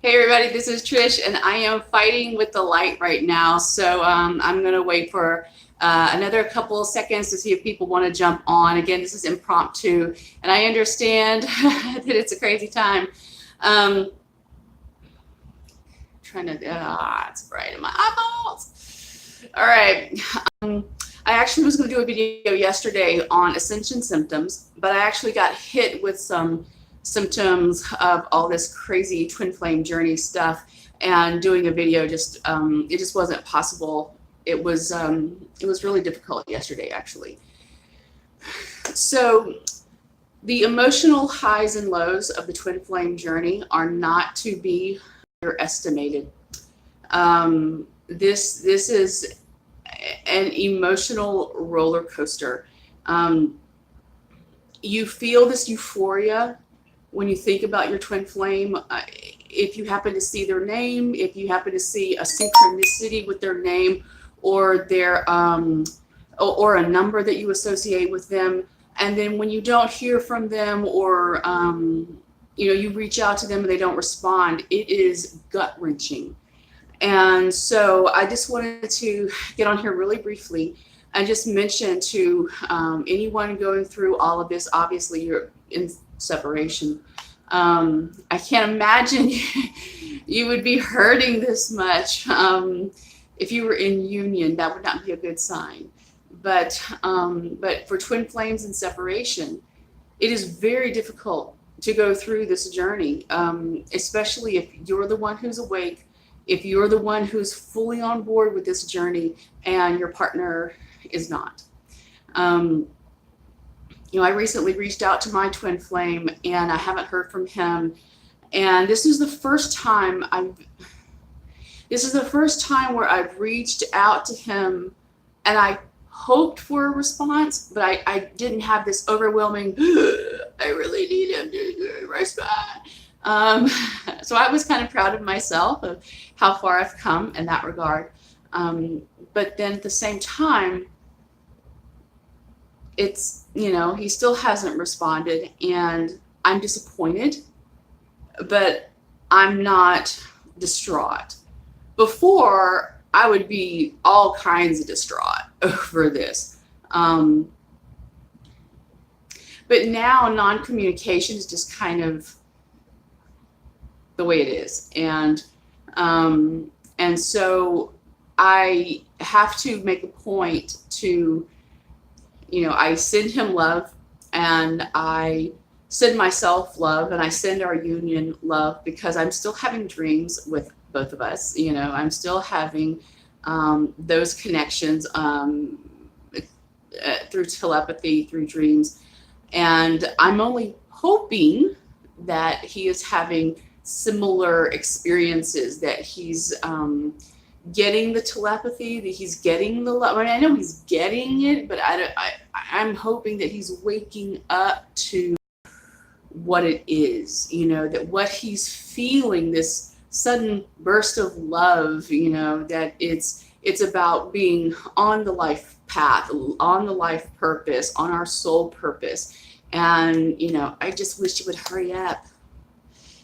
Hey everybody, this is Trish, and I am fighting with the light right now. So I'm going to wait for another couple of seconds to see if people want to jump on. Again, this is impromptu, and I understand that it's a crazy time. Trying to, it's bright in my eyeballs. All right. I actually was going to do a video yesterday on ascension symptoms, but I actually got hit with some symptoms of all this crazy twin flame journey stuff, and doing a video just it just wasn't possible. It was really difficult yesterday, actually. So the emotional highs and lows of the twin flame journey are not to be underestimated. This is an emotional roller coaster. You feel this euphoria when you think about your twin flame. If you happen to see their name, if you happen to see a synchronicity with their name, or their or a number that you associate with them, and then when you don't hear from them, or you reach out to them and they don't respond, it is gut-wrenching. And so I just wanted to get on here really briefly and just mention to anyone going through all of this. Obviously you're in separation. I can't imagine you would be hurting this much. If you were in union, that would not be a good sign. But for twin flames in separation, it is very difficult to go through this journey, especially if you're the one who's awake, if you're the one who's fully on board with this journey and your partner is not. I recently reached out to my twin flame and I haven't heard from him. And this is the first time where I've reached out to him and I hoped for a response, but I didn't have this overwhelming, I really need him to respond. So I was kind of proud of myself of how far I've come in that regard. But then at the same time, it's, he still hasn't responded, and I'm disappointed, but I'm not distraught. Before, I would be all kinds of distraught over this. But now non-communication is just kind of the way it is. And so I have to make a point to, I send him love, and I send myself love, and I send our union love, because I'm still having dreams with both of us. I'm still having those connections through telepathy, through dreams. And I'm only hoping that he is having similar experiences, that he's getting the telepathy, that he's getting the love. I know he's getting it, but I'm hoping that he's waking up to what it is, that what he's feeling, this sudden burst of love, that it's about being on the life path, on the life purpose, on our soul purpose. And, I just wish he would hurry up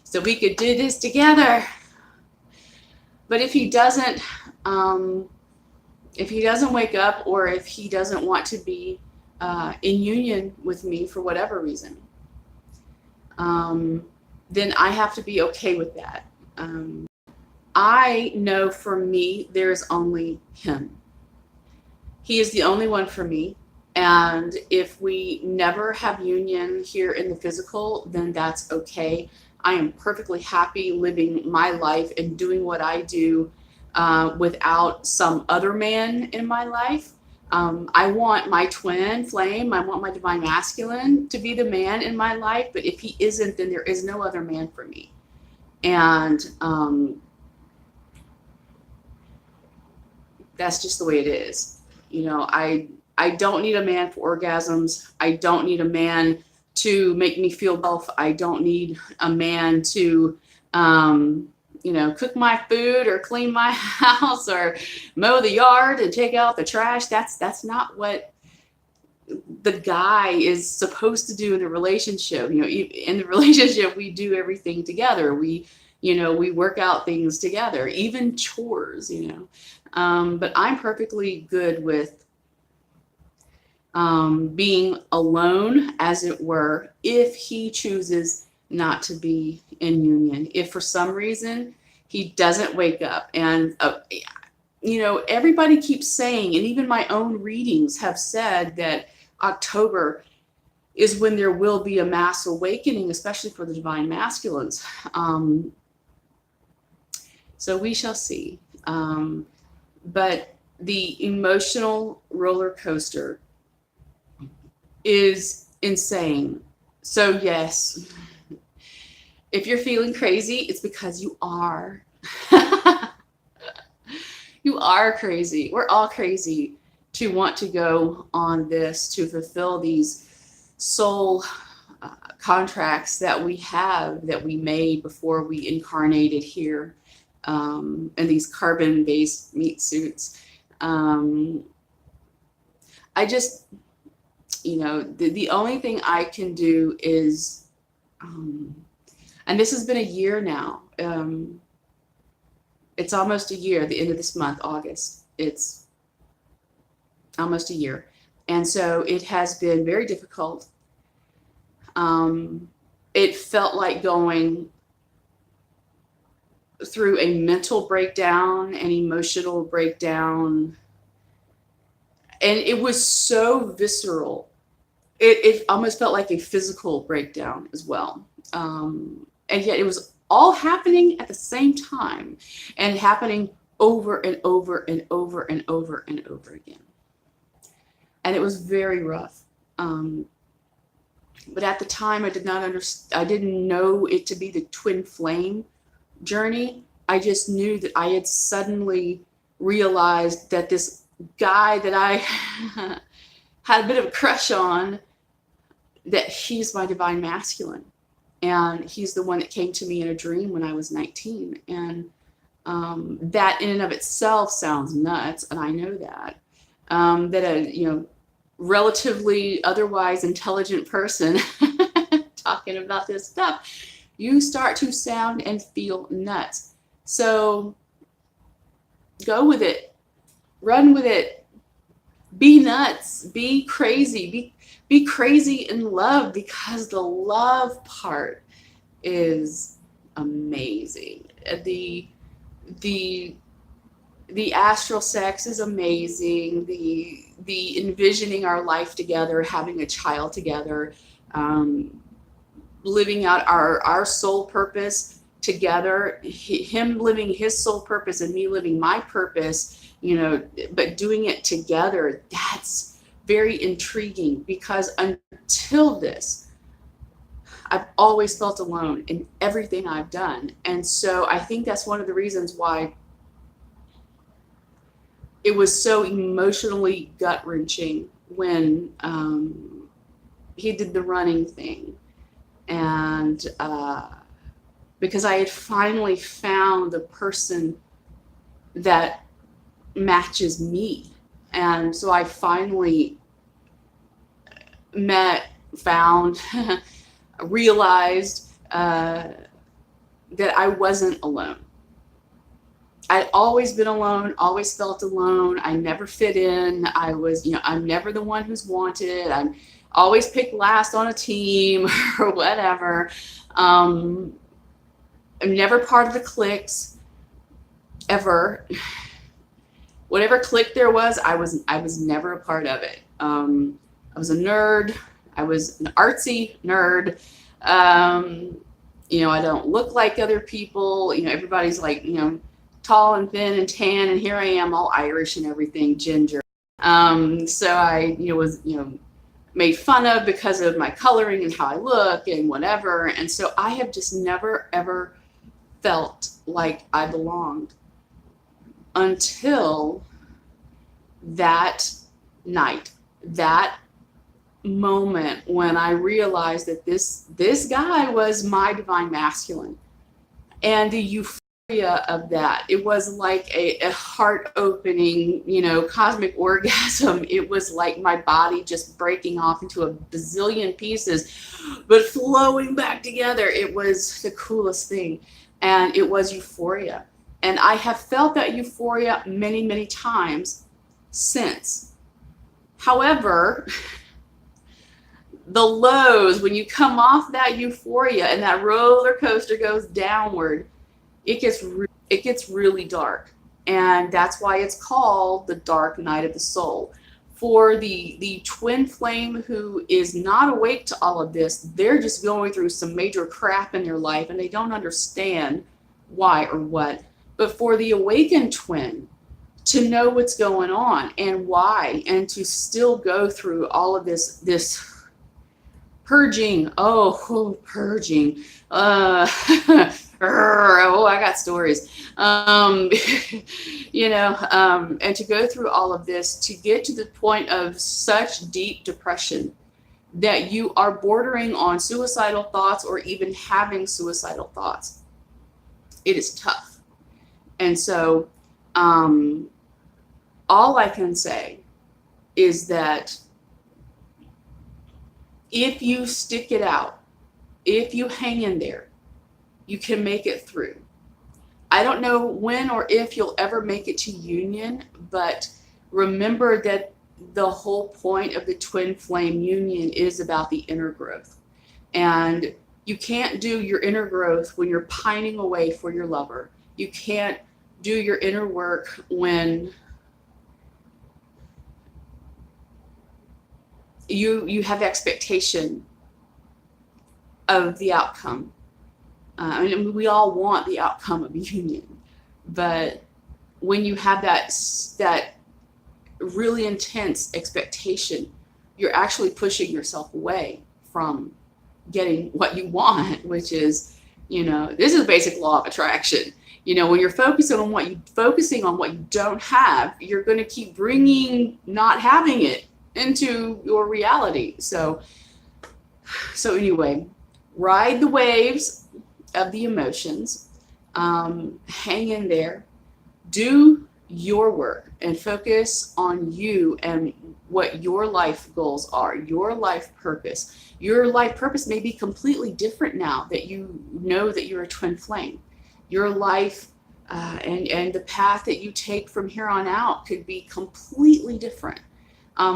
so we could do this together. But if he doesn't wake up, or if he doesn't want to be in union with me for whatever reason, then I have to be okay with that. I know for me, there's only him. He is the only one for me. And if we never have union here in the physical, then that's okay. I am perfectly happy living my life and doing what I do without some other man in my life. I want my twin flame, I want my divine masculine to be the man in my life, but if he isn't, then there is no other man for me. And that's just the way it is. I don't need a man for orgasms. I don't need a man to make me feel wealth. I don't need a man to, cook my food or clean my house or mow the yard and take out the trash. That's not what the guy is supposed to do in a relationship. In the relationship, we do everything together. We You know, we work out things together, even chores, you know. But I'm perfectly good with being alone, as it were, if he chooses not to be in union. If for some reason he doesn't wake up, and you know, everybody keeps saying, and even my own readings have said that October is when there will be a mass awakening, especially for the divine masculines. So we shall see. But the emotional roller coaster is insane. So yes, if you're feeling crazy, it's because you are. You are crazy. We're all crazy to want to go on this, to fulfill these soul contracts that we have, that we made before we incarnated here, in these carbon-based meat suits. I just, you know, the only thing I can do is, and this has been a year now. It's almost a year, the end of this month, August. It's almost a year. And so it has been very difficult. It felt like going through a mental breakdown, an emotional breakdown. And it was so visceral. It almost felt like a physical breakdown as well. And yet it was all happening at the same time, and happening over and over and over and over and over again. And it was very rough. But at the time, I did not understand. I didn't know it to be the twin flame journey. I just knew that I had suddenly realized that this guy that I had a bit of a crush on, that he's my divine masculine. And he's the one that came to me in a dream when I was 19. And that in and of itself sounds nuts, and I know that. That a, you know, relatively otherwise intelligent person talking about this stuff, you start to sound and feel nuts. So go with it, run with it, be nuts, be crazy, be crazy in love, because the love part is amazing. The astral sex is amazing. The envisioning our life together, having a child together, living out our soul purpose together, him living his soul purpose and me living my purpose, you know, but doing it together, that's very intriguing, because until this, I've always felt alone in everything I've done. And so I think that's one of the reasons why it was so emotionally gut-wrenching when he did the running thing. And because I had finally found the person that matches me. And so I finally found, realized that I wasn't alone. I'd always been alone, always felt alone. I never fit in. I was, you know, I'm never the one who's wanted. I'm always picked last on a team or whatever. I'm never part of the cliques, ever. Whatever clique there was, I was never a part of it. I was a nerd. I was an artsy nerd. You know, I don't look like other people. You know, everybody's like, you know, tall and thin and tan, and here I am, all Irish and everything, ginger. So I, you know, was, you know, made fun of because of my coloring and how I look and whatever. And so I have just never ever felt like I belonged until that night, that moment when I realized that this guy was my divine masculine. And the euphoria of that, it was like a heart opening, you know, cosmic orgasm. It was like my body just breaking off into a bazillion pieces, but flowing back together. It was the coolest thing. and it was euphoria. And I have felt that euphoria many, many times since. However, the lows, when you come off that euphoria and that roller coaster goes downward, it gets really dark. And that's why it's called the dark night of the soul. For the twin flame who is not awake to all of this, they're just going through some major crap in their life and they don't understand why or what. But for the awakened twin to know what's going on and why, and to still go through all of this purging. Purging. Oh, I got stories. And to go through all of this to get to the point of such deep depression that you are bordering on suicidal thoughts or even having suicidal thoughts. It is tough. And so, all I can say is that if you stick it out, if you hang in there, you can make it through. I don't know when or if you'll ever make it to union, but remember that the whole point of the twin flame union is about the inner growth. And you can't do your inner growth when you're pining away for your lover. You can't do your inner work when you have expectation of the outcome. We all want the outcome of a union, but when you have that really intense expectation, you're actually pushing yourself away from getting what you want, which is, this is the basic law of attraction. When you're focusing on what you don't have, you're going to keep bringing not having it into your reality. So anyway, ride the waves of the emotions, hang in there, do your work, and focus on you and what your life goals are, your life purpose. Your life purpose may be completely different now that you know that you're a twin flame. Your life and the path that you take from here on out could be completely different.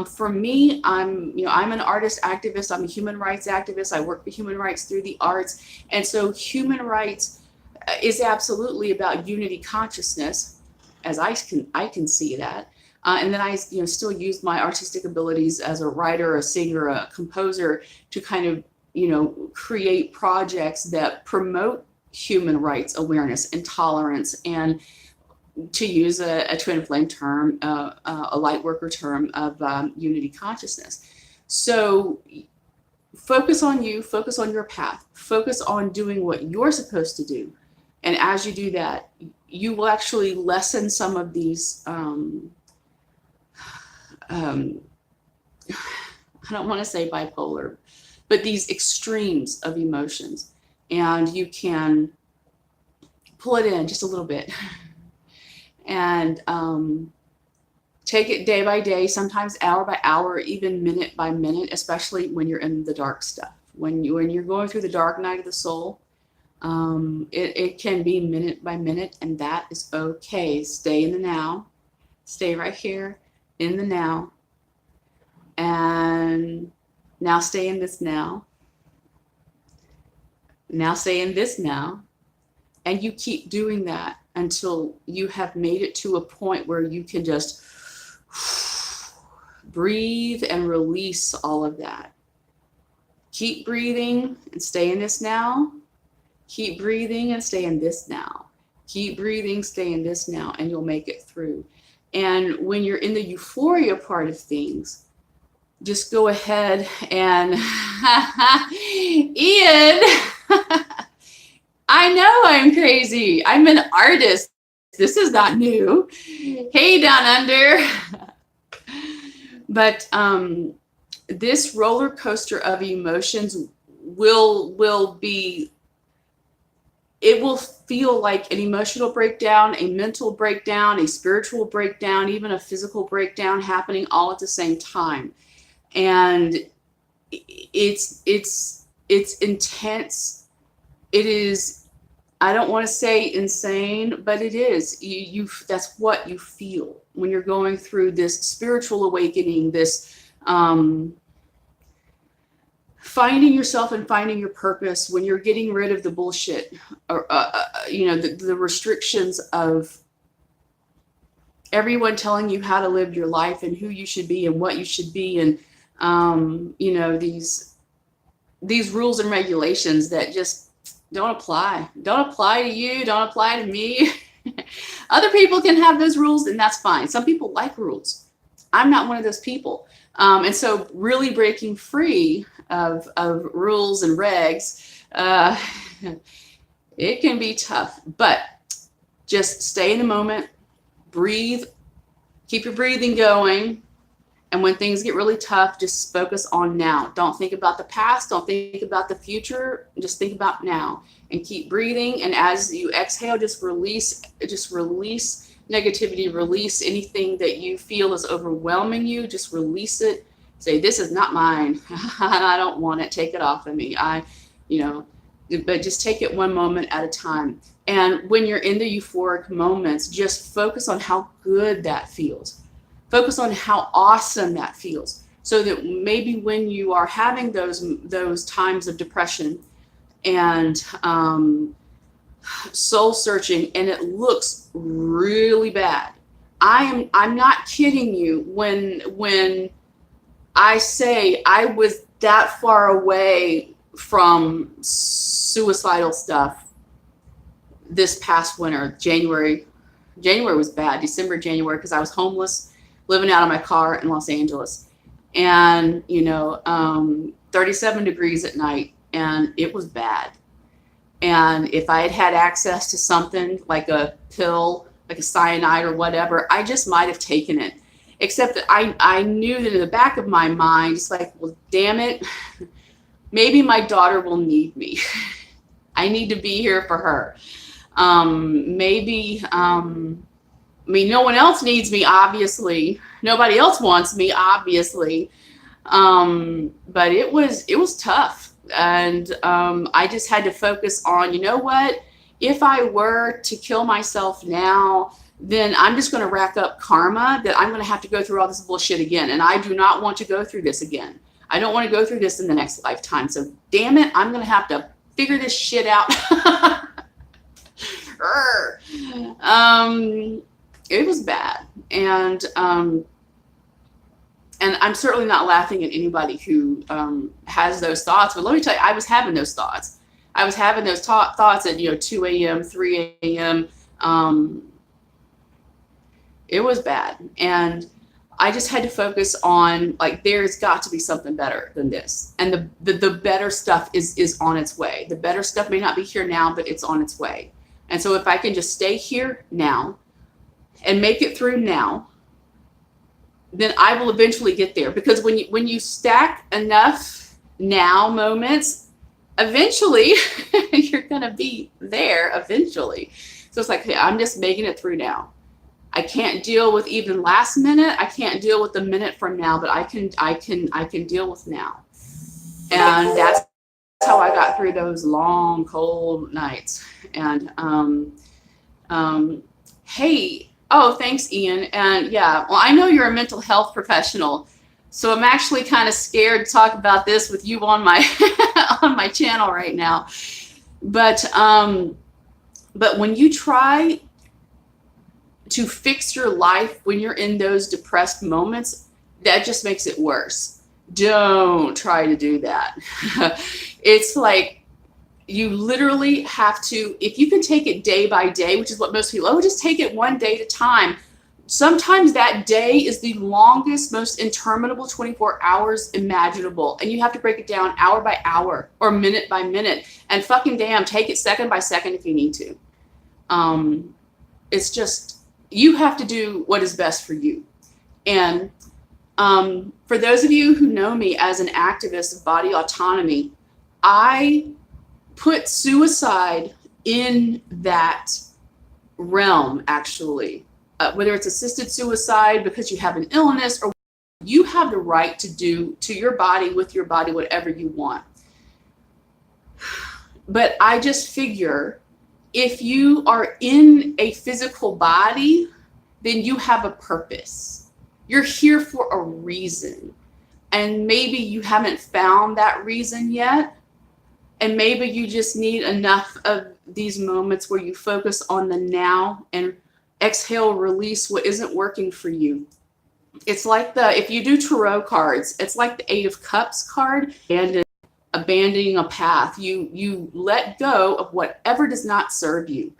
For me, I'm an artist activist. I'm a human rights activist. I work for human rights through the arts. And so human rights is absolutely about unity consciousness, as I can see that. And then I still use my artistic abilities as a writer, a singer, a composer to kind of, create projects that promote human rights awareness and tolerance, and to use a twin flame term, a light worker term of unity consciousness. So focus on you, focus on your path, focus on doing what you're supposed to do. And as you do that, you will actually lessen some of these, I don't want to say bipolar, but these extremes of emotions. And you can pull it in just a little bit. And take it day by day, sometimes hour by hour, even minute by minute, especially when you're in the dark stuff. When you're going through the dark night of the soul, it can be minute by minute, and that is okay. Stay in the now. Stay right here in the now. And now stay in this now. Now stay in this now. And you keep doing that until you have made it to a point where you can just breathe and release all of that. Keep breathing and stay in this now. Keep breathing and stay in this now. Keep breathing, stay in this now, and you'll make it through. And when you're in the euphoria part of things, just go ahead and Ian, I know I'm crazy. I'm an artist. This is not new. Hey, down under. But this roller coaster of emotions will be, it will feel like an emotional breakdown, a mental breakdown, a spiritual breakdown, even a physical breakdown happening all at the same time. And it's intense. It is, I don't want to say insane, but it is. That's what you feel when you're going through this spiritual awakening, this finding yourself and finding your purpose, when you're getting rid of the bullshit, or the restrictions of everyone telling you how to live your life and who you should be and what you should be, and these rules and regulations that just don't apply to you, don't apply to me. Other people can have those rules, and that's fine. Some people like rules. I'm not one of those people. And so really breaking free of rules and regs, it can be tough, but just stay in the moment, breathe, keep your breathing going. And when things get really tough, just focus on now. Don't think about the past. Don't think about the future. Just think about now and keep breathing. And as you exhale, just release negativity, release anything that you feel is overwhelming you. Just release it. Say, this is not mine. I don't want it. Take it off of me. But just take it one moment at a time. And when you're in the euphoric moments, just focus on how good that feels. Focus on how awesome that feels, so that maybe when you are having those times of depression and soul searching, and it looks really bad, I'm not kidding you when I say I was that far away from suicidal stuff this past winter. January was bad. December, January, because I was homeless, living out of my car in Los Angeles, and 37 degrees at night, and it was bad. And if I had had access to something like a pill, like a cyanide or whatever, I just might have taken it. Except that I knew that in the back of my mind, it's like, well, damn it, maybe my daughter will need me. I need to be here for her. No one else needs me, obviously. Nobody else wants me, obviously. But it was tough. And I just had to focus on, you know what? If I were to kill myself now, then I'm just going to rack up karma that I'm going to have to go through all this bullshit again. And I do not want to go through this again. I don't want to go through this in the next lifetime. So damn it, I'm going to have to figure this shit out. It was bad. And I'm certainly not laughing at anybody who has those thoughts. But let me tell you, I was having those thoughts. I was having those thoughts at 2 a.m., 3 a.m. It was bad. And I just had to focus on, like, there's got to be something better than this. And the better stuff is on its way. The better stuff may not be here now, but it's on its way. And so if I can just stay here now and make it through now, then I will eventually get there. Because when you stack enough now moments, eventually you're going to be there eventually. So it's like, hey, I'm just making it through now. I can't deal with even last minute. I can't deal with the minute from now, but I can deal with now. And that's how I got through those long, cold nights. And hey, oh, thanks, Ian. And yeah, well, I know you're a mental health professional, so I'm actually kind of scared to talk about this with you on my on my channel right now. But when you try to fix your life when you're in those depressed moments, that just makes it worse. Don't try to do that. It's like, you literally have to, if you can take it day by day, which is what most people, just take it one day at a time. Sometimes that day is the longest, most interminable 24 hours imaginable. And you have to break it down hour by hour or minute by minute. And fucking damn, take it second by second if you need to. It's just, you have to do what is best for you. And for those of you who know me as an activist of body autonomy, I put suicide in that realm, actually. Whether it's assisted suicide because you have an illness, or you have the right to do to your body, with your body, whatever you want. But I just figure if you are in a physical body, then you have a purpose. You're here for a reason. And maybe you haven't found that reason yet. And maybe you just need enough of these moments where you focus on the now and exhale, release what isn't working for you. It's like if you do tarot cards, it's like the Eight of Cups card, and abandoning a path. You let go of whatever does not serve you.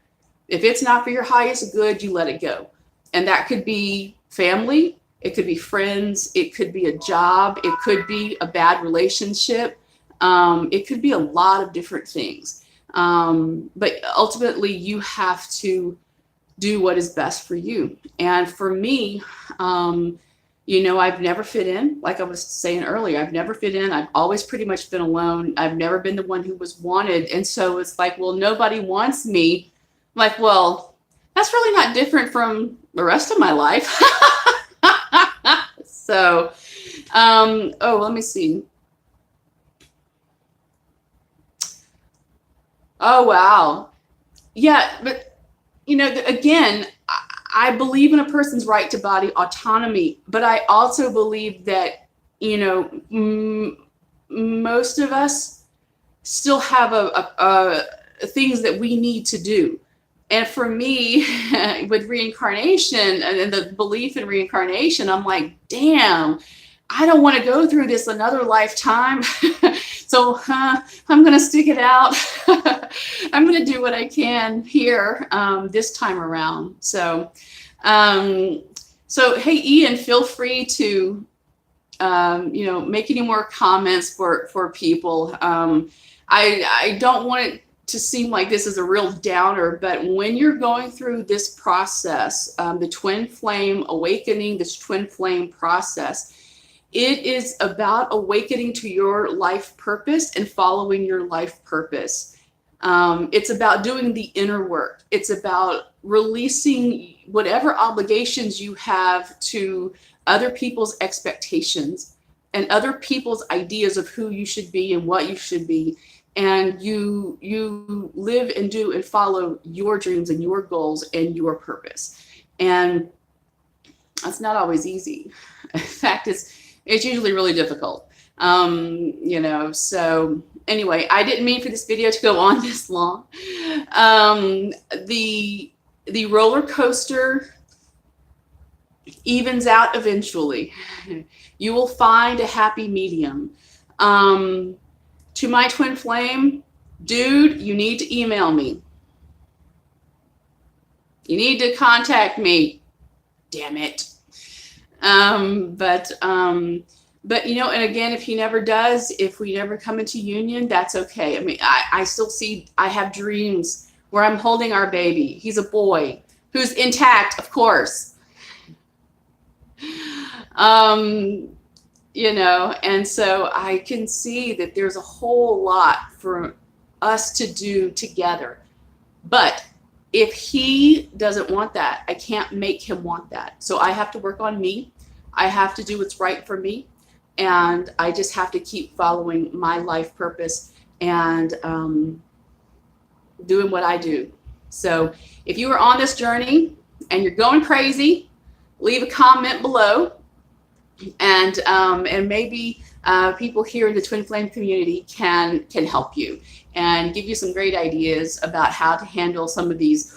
If it's not for your highest good, you let it go. And that could be family, it could be friends, it could be a job, it could be a bad relationship. It could be a lot of different things. But ultimately, you have to do what is best for you. And for me, I've never fit in. Like I was saying earlier, I've never fit in. I've always pretty much been alone. I've never been the one who was wanted. And so it's like, well, nobody wants me. I'm like, well, that's really not different from the rest of my life. So, let me see. Oh, wow. Yeah, but again, I believe in a person's right to body autonomy, but I also believe that, most of us still have things that we need to do. And for me, with reincarnation and the belief in reincarnation, I'm like, damn, I don't want to go through this another lifetime. So I'm going to stick it out. I'm going to do what I can here this time around. So hey, Ian, feel free to, make any more comments for people. I don't want it to seem like this is a real downer, but when you're going through this process, the twin flame awakening, this twin flame process, it is about awakening to your life purpose and following your life purpose. It's about doing the inner work. It's about releasing whatever obligations you have to other people's expectations and other people's ideas of who you should be and what you should be. And you live and do and follow your dreams and your goals and your purpose. And that's not always easy. In fact, it's usually really difficult. So anyway, I didn't mean for this video to go on this long. The roller coaster evens out eventually. You will find a happy medium. To my twin flame, dude, you need to email me. You need to contact me. Damn it. But and again, if he never does, if we never come into union, that's okay. I mean, I still see, I have dreams where I'm holding our baby. He's a boy who's intact, of course. And so I can see that there's a whole lot for us to do together. But if he doesn't want that, I can't make him want that. So I have to work on me. I have to do what's right for me. And I just have to keep following my life purpose and doing what I do. So if you are on this journey and you're going crazy, leave a comment below. And maybe people here in the Twin Flame community can help you and give you some great ideas about how to handle some of these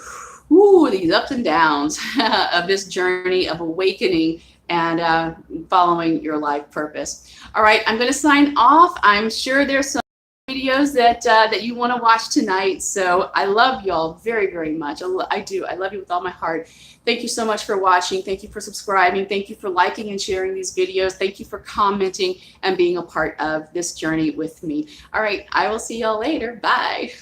ups and downs of this journey of awakening and following your life purpose. All right, I'm going to sign off. I'm sure there's some videos that you want to watch tonight. So I love y'all very, very much. I do. I love you with all my heart. Thank you so much for watching. Thank you for subscribing. Thank you for liking and sharing these videos. Thank you for commenting and being a part of this journey with me. All right, I will see y'all later. Bye.